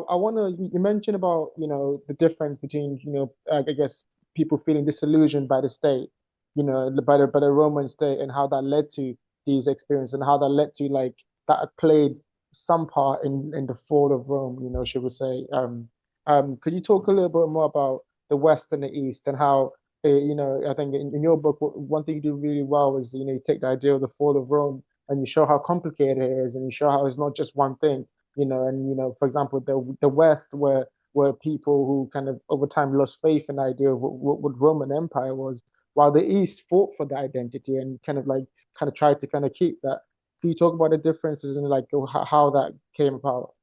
I want to. You mentioned about the difference between I guess people feeling disillusioned by the state, by the Roman state, and how that led to these experiences, and how that led to like that played some part in the fall of Rome. Should we say? Could you talk a little bit more about the West and the East and how? I think in your book, one thing you do really well is you take the idea of the fall of Rome and you show how complicated it is, and you show how it's not just one thing. And for example, the West were people who kind of over time lost faith in the idea of what Roman Empire was, while the East fought for the identity and kind of tried to kind of keep that. Can you talk about the differences and like how that came about?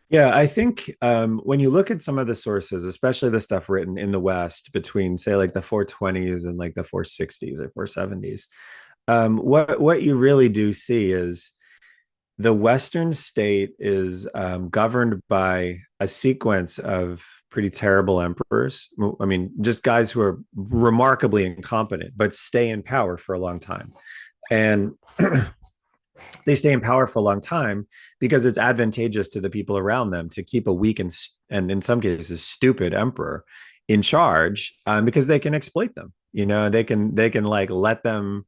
Yeah, I think when you look at some of the sources, especially the stuff written in the West between, say, like the 420s and like the 460s or 470s, what you really do see is the Western state is governed by a sequence of pretty terrible emperors. I mean, just guys who are remarkably incompetent, but stay in power for a long time. And they stay in power for a long time because it's advantageous to the people around them to keep a weak and in some cases stupid emperor in charge, because they can exploit them. They can like let them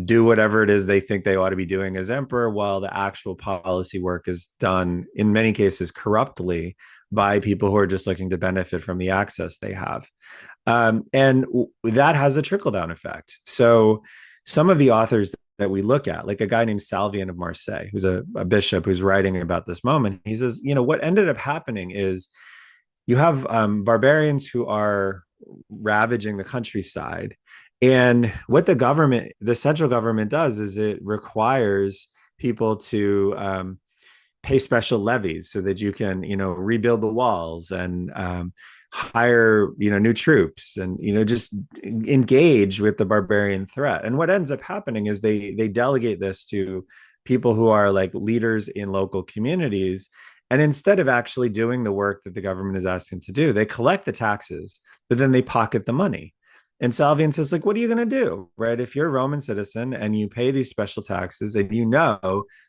do whatever it is they think they ought to be doing as emperor, while the actual policy work is done in many cases corruptly by people who are just looking to benefit from the access they have. And that has a trickle down effect. So some of the authors that we look at, like a guy named Salvian of Marseille, who's a bishop who's writing about this moment, he says, what ended up happening is you have barbarians who are ravaging the countryside. And what the central government does is it requires people to pay special levies so that you can, rebuild the walls and hire, new troops and, just engage with the barbarian threat. And what ends up happening is they delegate this to people who are like leaders in local communities. And instead of actually doing the work that the government is asking to do, they collect the taxes, but then they pocket the money. And Salvian says, like, what are you going to do, right? If you're a Roman citizen and you pay these special taxes and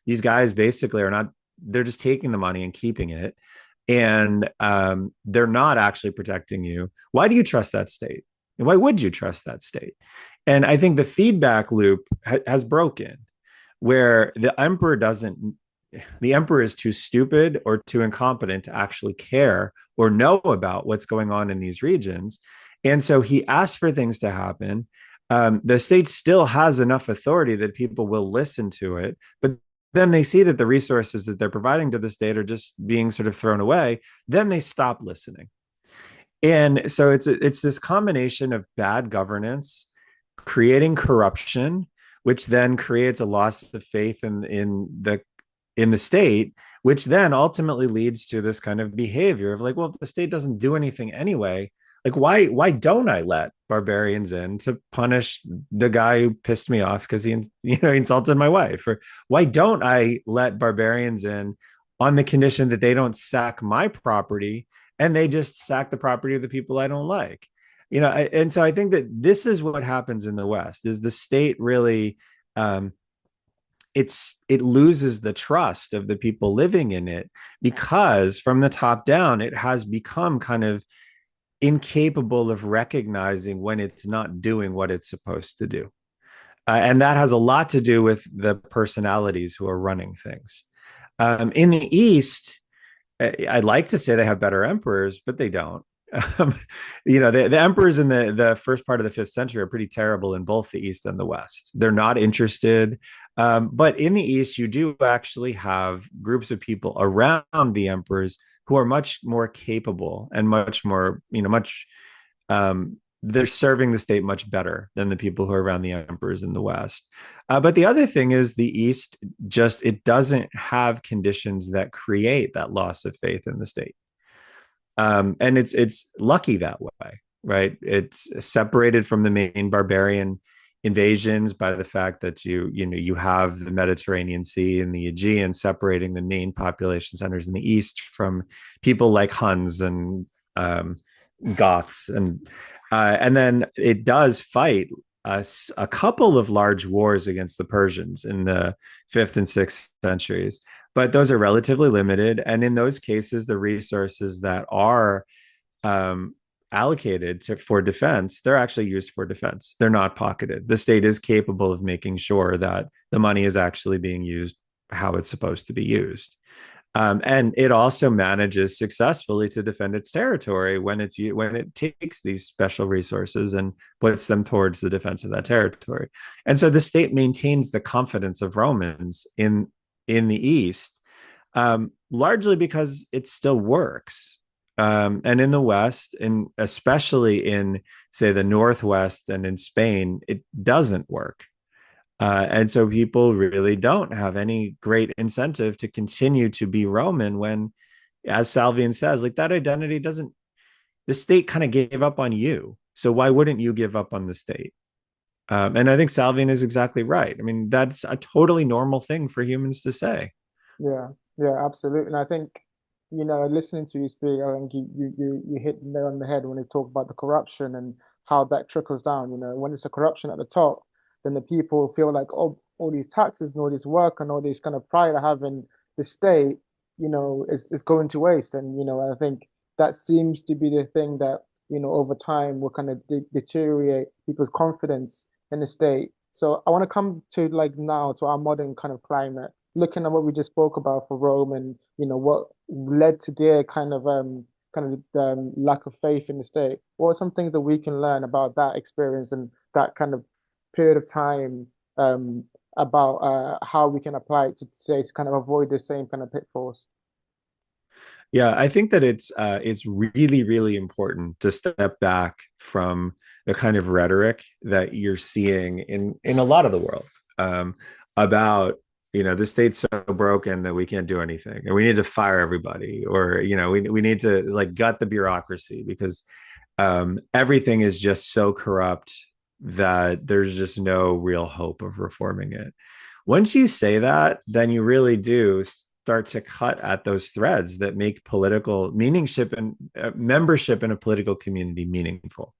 these guys basically are not, they're just taking the money and keeping it. And they're not actually protecting you. Why do you trust that state? And why would you trust that state? And I think the feedback loop has broken where the emperor is too stupid or too incompetent to actually care or know about what's going on in these regions. And so he asked for things to happen. The state still has enough authority that people will listen to it, but then they see that the resources that they're providing to the state are just being sort of thrown away. Then they stop listening. And so it's this combination of bad governance, creating corruption, which then creates a loss of faith in the state, which then ultimately leads to this kind of behavior of like, well, if the state doesn't do anything anyway, like why don't I let barbarians in to punish the guy who pissed me off because he insulted my wife? Or why don't I let barbarians in on the condition that they don't sack my property and they just sack the property of the people I don't like? And so I think that this is what happens in the West is the state really it loses the trust of the people living in it because from the top down it has become kind of incapable of recognizing when it's not doing what it's supposed to do. And that has a lot to do with the personalities who are running things. In the East, I'd like to say they have better emperors, but they don't. The emperors in the first part of the 5th century are pretty terrible in both the East and the West. They're not interested. But in the East, you do actually have groups of people around the emperors who are much more capable and much more, they're serving the state much better than the people who are around the emperors in the West. But the other thing is the East it doesn't have conditions that create that loss of faith in the state. And it's lucky that way, right? It's separated from the main barbarian invasions by the fact that you have the Mediterranean Sea and the Aegean separating the main population centers in the East from people like Huns and Goths, and then it does fight a couple of large wars against the Persians in the fifth and sixth centuries, but those are relatively limited. And in those cases, the resources that are um, allocated for defense, they're actually used for defense. They're not pocketed. The state is capable of making sure that the money is actually being used how it's supposed to be used. And it also manages successfully to defend its territory when it takes these special resources and puts them towards the defense of that territory. And so the state maintains the confidence of Romans in the East, largely because it still works. And in the West, and especially in, say, the Northwest and in Spain, it doesn't work. And so people really don't have any great incentive to continue to be Roman when, as Salvian says, like that identity doesn't, the state kind of gave up on you. So why wouldn't you give up on the state? And I think Salvian is exactly right. I mean, that's a totally normal thing for humans to say. Yeah, yeah, absolutely. And I think, listening to you speak, I think you hit the nail on the head when you talk about the corruption and how that trickles down. When it's a corruption at the top, then the people feel like, oh, all these taxes and all this work and all this kind of pride I have in the state, is going to waste. And, I think that seems to be the thing that, over time will kind of deteriorate people's confidence in the state. So I want to come to like now to our modern kind of climate, looking at what we just spoke about for Rome and what led to their kind of lack of faith in the state. What are some things that we can learn about that experience and that kind of period of time, about how we can apply it to today to kind of avoid the same kind of pitfalls? Yeah, I think that it's really, really important to step back from the kind of rhetoric that you're seeing in a lot of the world, about the state's so broken that we can't do anything and we need to fire everybody, or we need to like gut the bureaucracy because everything is just so corrupt that there's just no real hope of reforming it. Once you say that, then you really do start to cut at those threads that make political meaningship and membership in a political community meaningful.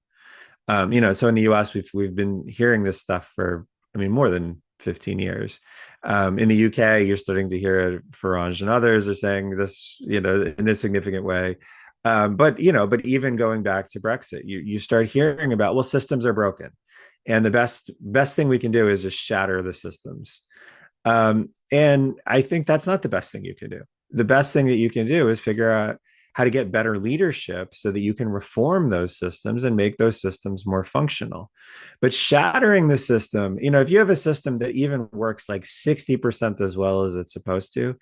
So in the U.S., we've been hearing this stuff for, I mean, more than 15 years. In the UK, you're starting to hear it. Farage and others are saying this, in a significant way. But even going back to Brexit, you start hearing about, well, systems are broken, and the best thing we can do is just shatter the systems. And I think that's not the best thing you can do. The best thing that you can do is figure out how to get better leadership so that you can reform those systems and make those systems more functional. But shattering the system, if you have a system that even works like 60% as well as it's supposed to,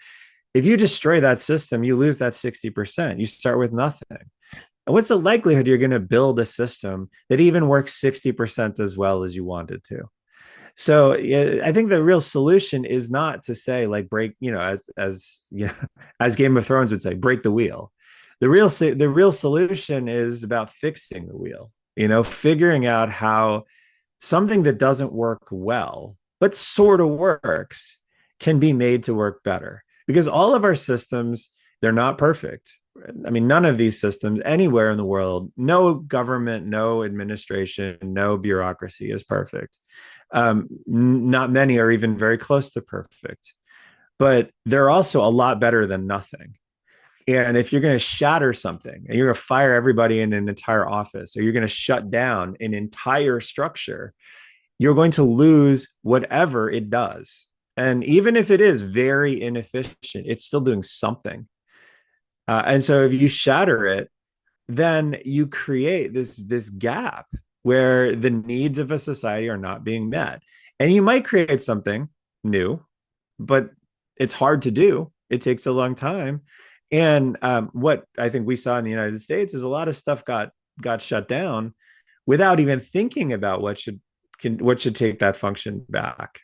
if you destroy that system, you lose that 60%. You start with nothing. And what's the likelihood you're going to build a system that even works 60% as well as you want it to? So yeah, I think the real solution is not to say like break, as Game of Thrones would say, break the wheel. The real solution is about fixing the wheel. Figuring out how something that doesn't work well but sort of works can be made to work better, because all of our systems, they're not perfect. I mean, none of these systems anywhere in the world, no government, no administration, no bureaucracy is perfect. Not many are even very close to perfect, but they're also a lot better than nothing. And if you're going to shatter something and you're going to fire everybody in an entire office, or you're going to shut down an entire structure, you're going to lose whatever it does. And even if it is very inefficient, it's still doing something. And so if you shatter it, then you create this gap where the needs of a society are not being met. And you might create something new, but it's hard to do. It takes a long time. And what I think we saw in the United States is a lot of stuff got shut down without even thinking about what should take that function back.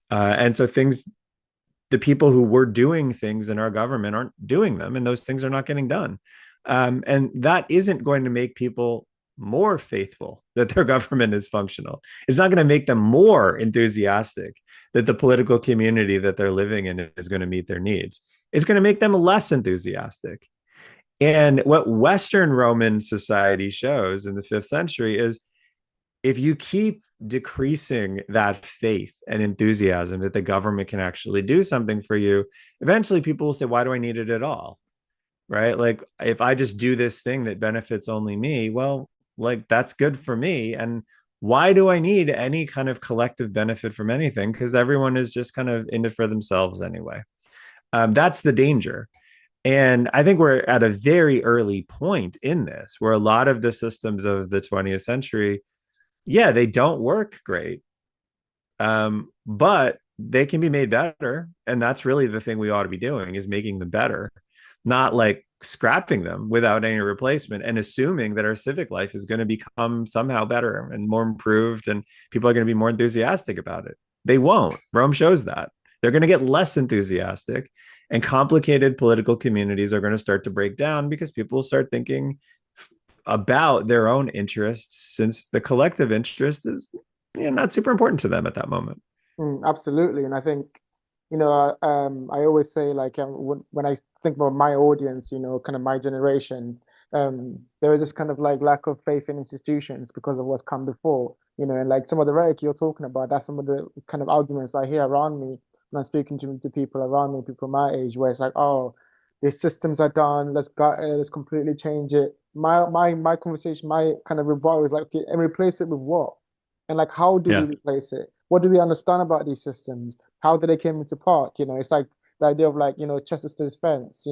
And so the people who were doing things in our government aren't doing them, and those things are not getting done. And that isn't going to make people more faithful that their government is functional. It's not going to make them more enthusiastic that the political community that they're living in is going to meet their needs. It's going to make them less enthusiastic. And what Western Roman society shows in the 5th century is if you keep decreasing that faith and enthusiasm that the government can actually do something for you, eventually people will say, why do I need it at all? Right? Like, if I just do this thing that benefits only me, well, like, that's good for me. And why do I need any kind of collective benefit from anything? Because everyone is just kind of in it for themselves anyway. That's the danger. And I think we're at a very early point in this, where a lot of the systems of the 20th century, yeah, they don't work great, but they can be made better. And that's really the thing we ought to be doing, is making them better, not like scrapping them without any replacement and assuming that our civic life is going to become somehow better and more improved and people are going to be more enthusiastic about it. They won't. Rome shows that. They're going to get less enthusiastic, and complicated political communities are going to start to break down because people will start thinking about their own interests, since the collective interest is, not super important to them at that moment. Absolutely. And I think, I always say, like, when I think about my audience, kind of my generation, there is this kind of like lack of faith in institutions because of what's come before, and like some of the rhetoric you're talking about, that's some of the kind of arguments I hear around me when I'm speaking to people around me, people my age, where it's like, oh, the systems are done, let's completely change it. My conversation, my kind of rebuttal is like, okay, and replace it with what? And like, how do we Yeah. replace it? What do we understand about these systems? How did they came into part? It's like the idea of, like, Chesterton's fence.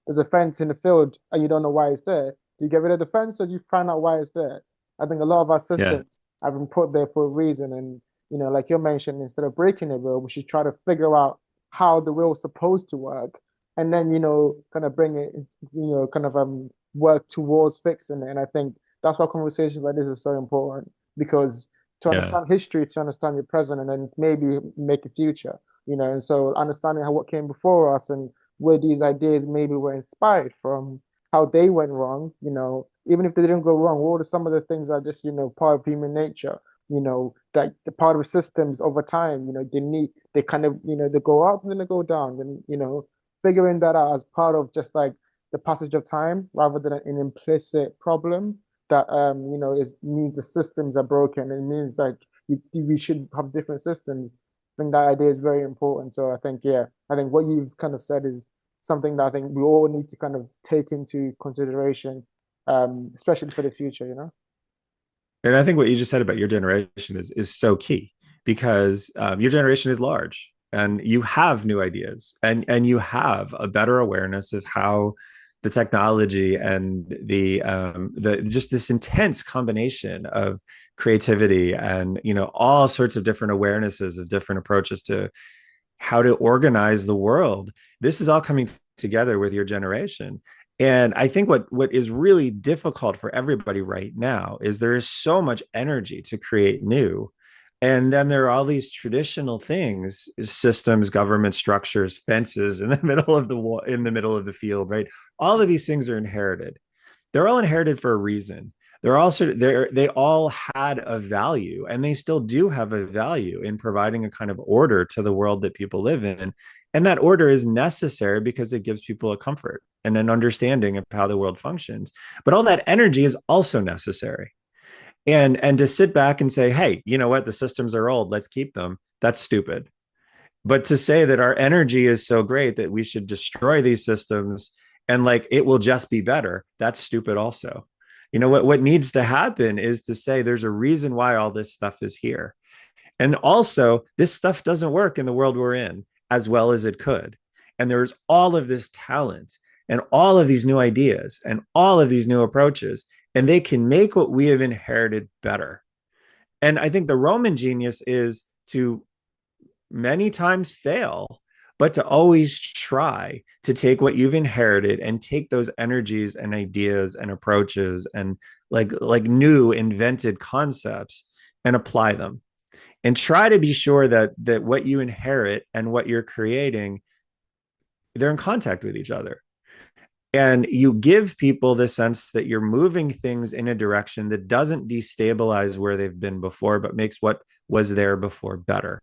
There's a fence in the field and you don't know why it's there. Do you get rid of the fence or do you find out why it's there? I think a lot of our Yeah. systems have been put there for a reason. And, like you mentioned, instead of breaking the wheel, we should try to figure out how the wheel's supposed to work, and then, kind of bring it, kind of work towards fixing it. And I think that's why conversations like this is so important, because to Yeah. understand history, to understand your present, and then maybe make a future. And so understanding how what came before us and where these ideas maybe were inspired from, how they went wrong. Even if they didn't go wrong, what are some of the things that are just, part of human nature? That the part of systems over time, they kind of, they go up and then they go down, and figuring that out as part of just like the passage of time rather than an implicit problem that is means the systems are broken. It means like we should have different systems. I think that idea is very important. So I think, yeah, I think what you've kind of said is something that I think we all need to kind of take into consideration, especially for the future. And I think what you just said about your generation is so key, because your generation is large and you have new ideas, and you have a better awareness of how the technology and the just this intense combination of creativity and, all sorts of different awarenesses of different approaches to how to organize the world. This is all coming together with your generation. And I think what is really difficult for everybody right now is there is so much energy to create new. And then there are all these traditional things, systems, government structures, fences in the middle of the wall, in the middle of the field, right? All of these things are inherited. They're all inherited for a reason. They all had a value, and they still do have a value in providing a kind of order to the world that people live in. And that order is necessary because it gives people a comfort and an understanding of how the world functions. But all that energy is also necessary. And to sit back and say, hey, you know what, the systems are old, let's keep them, that's stupid. But to say that our energy is so great that we should destroy these systems and like it will just be better, that's stupid also. What needs to happen is to say there's a reason why all this stuff is here. And also, this stuff doesn't work in the world we're in as well as it could. And there's all of this talent and all of these new ideas and all of these new approaches, and they can make what we have inherited better. And I think the Roman genius is to many times fail, but to always try to take what you've inherited and take those energies and ideas and approaches and like new invented concepts and apply them, and try to be sure that what you inherit and what you're creating, they're in contact with each other, and you give people the sense that you're moving things in a direction that doesn't destabilize where they've been before, but makes what was there before better.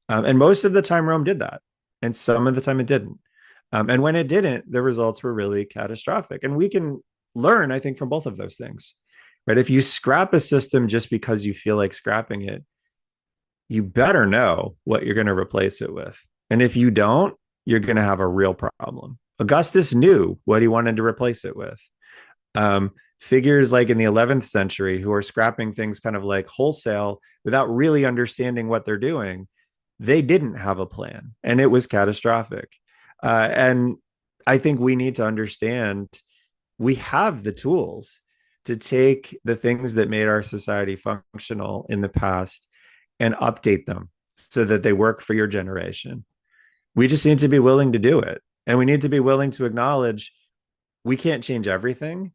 And most of the time Rome did that, and some of the time it didn't. And when it didn't, the results were really catastrophic, and we can learn, I think, from both of those things. right? If you scrap a system just because you feel like scrapping it, you better know what you're going to replace it with. And if you don't, you're going to have a real problem. Augustus knew what he wanted to replace it with. Figures like in the 11th century who are scrapping things kind of like wholesale without really understanding what they're doing, they didn't have a plan and it was catastrophic. And I think we need to understand we have the tools to take the things that made our society functional in the past and update them so that they work for your generation. We just need to be willing to do it. And we need to be willing to acknowledge we can't change everything.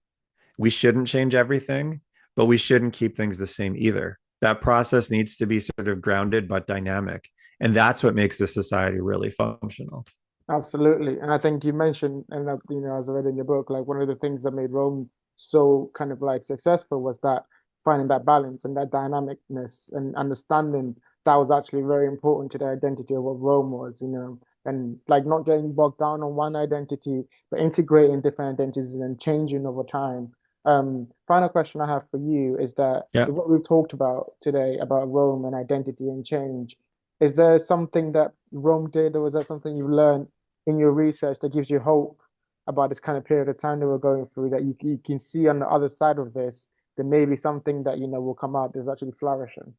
We shouldn't change everything, but we shouldn't keep things the same either. That process needs to be sort of grounded but dynamic. And that's what makes the society really functional. Absolutely. And I think you mentioned, and as I read in your book, like one of the things that made Rome so kind of like successful was that finding that balance and that dynamicness and understanding that was actually very important to the identity of what Rome was, and like not getting bogged down on one identity, but integrating different identities and changing over time. Final question I have for you is that Yeah. with what we've talked about today about Rome and identity and change, is there something that Rome did, or was that something you learned in your research that gives you hope about this kind of period of time that we're going through, that you can see on the other side of this, there may be something that will come out that's actually flourishing?